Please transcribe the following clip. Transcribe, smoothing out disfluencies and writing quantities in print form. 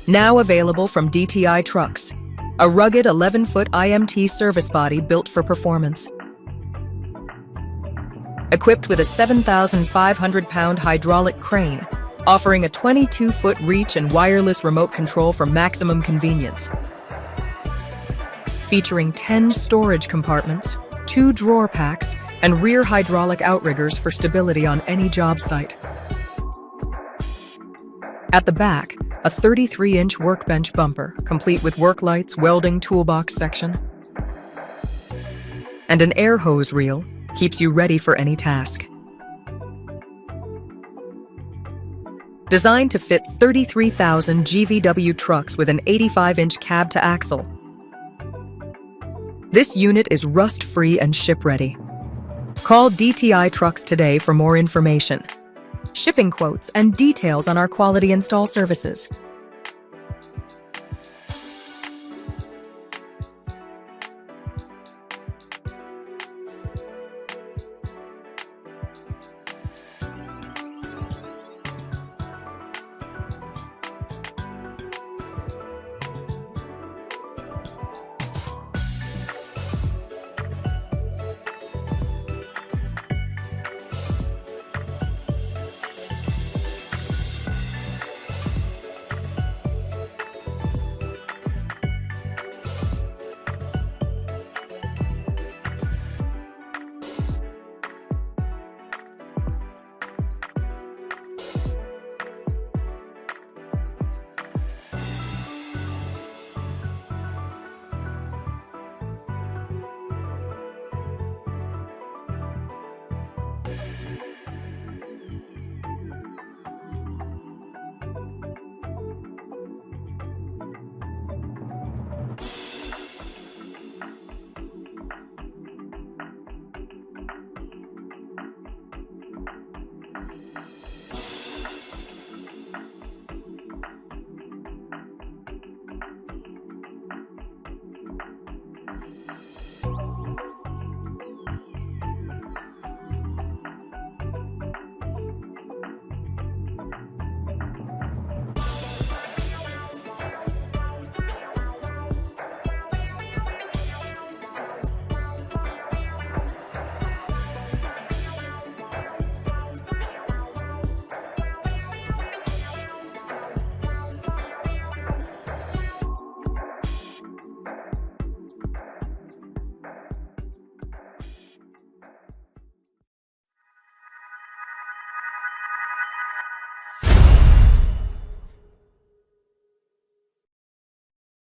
Now available from DTI Trucks, a rugged 11-foot IMT service body built for performance. Equipped with a 7,500-pound hydraulic crane, offering a 22-foot reach and wireless remote control for maximum convenience. Featuring 10 storage compartments, 2 drawer packs, and rear hydraulic outriggers for stability on any job site. At the back, a 33-inch workbench bumper, complete with work lights, welding toolbox section, and an air hose reel keeps you ready for any task. Designed to fit 33,000 GVW trucks with an 85-inch cab to axle, this unit is rust-free and ship-ready. Call DTI Trucks today for more information, shipping quotes, and details on our quality install services.